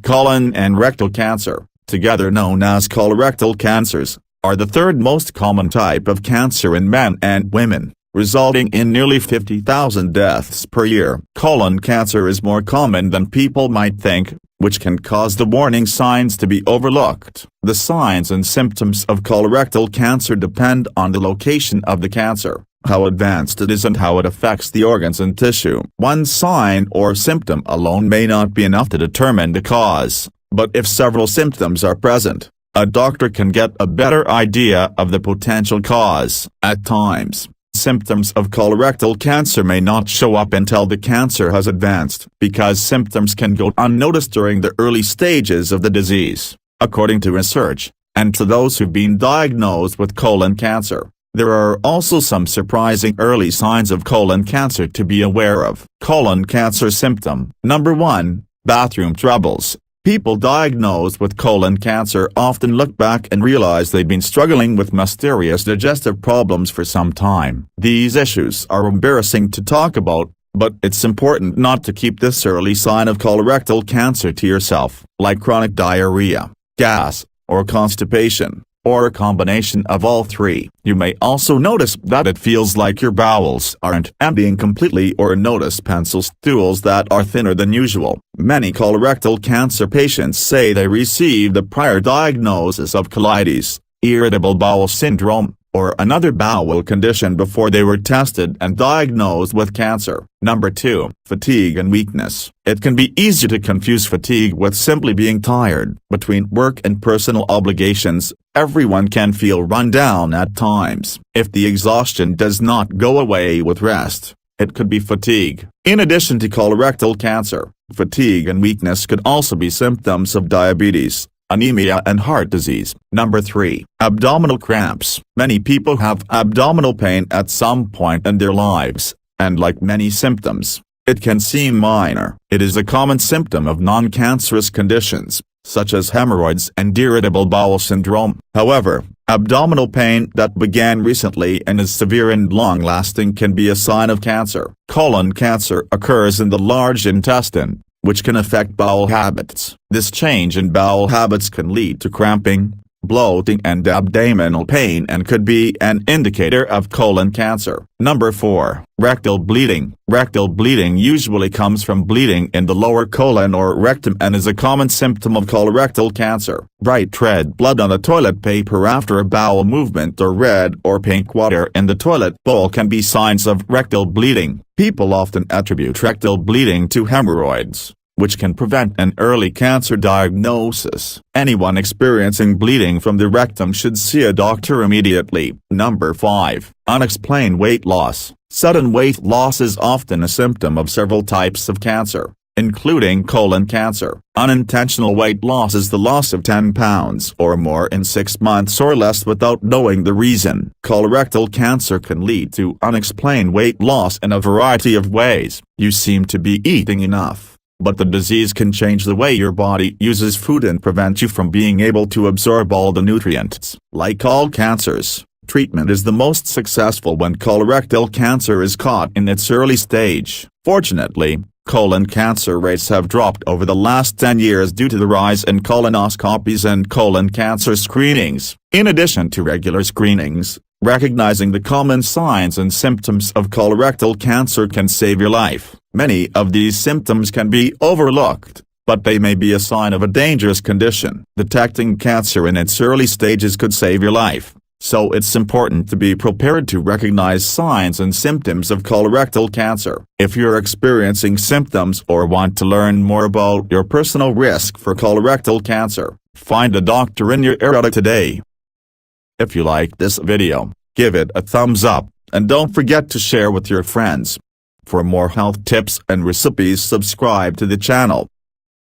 Colon and rectal cancer, together known as colorectal cancers, are the third most common type of cancer in men and women, resulting in nearly 50,000 deaths per year. Colon cancer is more common than people might think, which can cause the warning signs to be overlooked. The signs and symptoms of colorectal cancer depend on the location of the cancer, how advanced it is and how it affects the organs and tissue. One sign or symptom alone may not be enough to determine the cause, but if several symptoms are present, a doctor can get a better idea of the potential cause. At times, symptoms of colorectal cancer may not show up until the cancer has advanced, because symptoms can go unnoticed during the early stages of the disease. According to research, and to those who've been diagnosed with colon cancer, there are also some surprising early signs of colon cancer to be aware of. Colon cancer symptom. Number 1. Bathroom troubles. People diagnosed with colon cancer often look back and realize they've been struggling with mysterious digestive problems for some time. These issues are embarrassing to talk about, but it's important not to keep this early sign of colorectal cancer to yourself, like chronic diarrhea, gas, or constipation, or a combination of all three. You may also notice that it feels like your bowels aren't emptying completely or notice pencil stools that are thinner than usual. Many colorectal cancer patients say they received a prior diagnosis of colitis, irritable bowel syndrome, or another bowel condition before they were tested and diagnosed with cancer. Number 2. Fatigue and weakness. It can be easy to confuse fatigue with simply being tired. Between work and personal obligations, everyone can feel run down at times. If the exhaustion does not go away with rest, it could be fatigue. In addition to colorectal cancer, fatigue and weakness could also be symptoms of diabetes, anemia and heart disease. Number 3. Abdominal cramps. Many people have abdominal pain at some point in their lives, and like many symptoms, it can seem minor. It is a common symptom of non-cancerous conditions, such as hemorrhoids and irritable bowel syndrome. However, abdominal pain that began recently and is severe and long-lasting can be a sign of cancer. Colon cancer occurs in the large intestine, which can affect bowel habits. This change in bowel habits can lead to cramping, bloating and abdominal pain and could be an indicator of colon cancer. Number 4. Rectal bleeding. Rectal bleeding usually comes from bleeding in the lower colon or rectum and is a common symptom of colorectal cancer. Bright red blood on the toilet paper after a bowel movement or red or pink water in the toilet bowl can be signs of rectal bleeding. People often attribute rectal bleeding to hemorrhoids, which can prevent an early cancer diagnosis. Anyone experiencing bleeding from the rectum should see a doctor immediately. Number 5. Unexplained weight loss. Sudden weight loss is often a symptom of several types of cancer, including colon cancer. Unintentional weight loss is the loss of 10 pounds or more in 6 months or less without knowing the reason. Colorectal cancer can lead to unexplained weight loss in a variety of ways. You seem to be eating enough, but the disease can change the way your body uses food and prevent you from being able to absorb all the nutrients. Like all cancers, treatment is the most successful when colorectal cancer is caught in its early stage. Fortunately, colon cancer rates have dropped over the last 10 years due to the rise in colonoscopies and colon cancer screenings. In addition to regular screenings, recognizing the common signs and symptoms of colorectal cancer can save your life. Many of these symptoms can be overlooked, but they may be a sign of a dangerous condition. Detecting cancer in its early stages could save your life, so it's important to be prepared to recognize signs and symptoms of colorectal cancer. If you're experiencing symptoms or want to learn more about your personal risk for colorectal cancer, find a doctor in your area today. If you liked this video, give it a thumbs up, and don't forget to share with your friends. For more health tips and recipes, subscribe to the channel.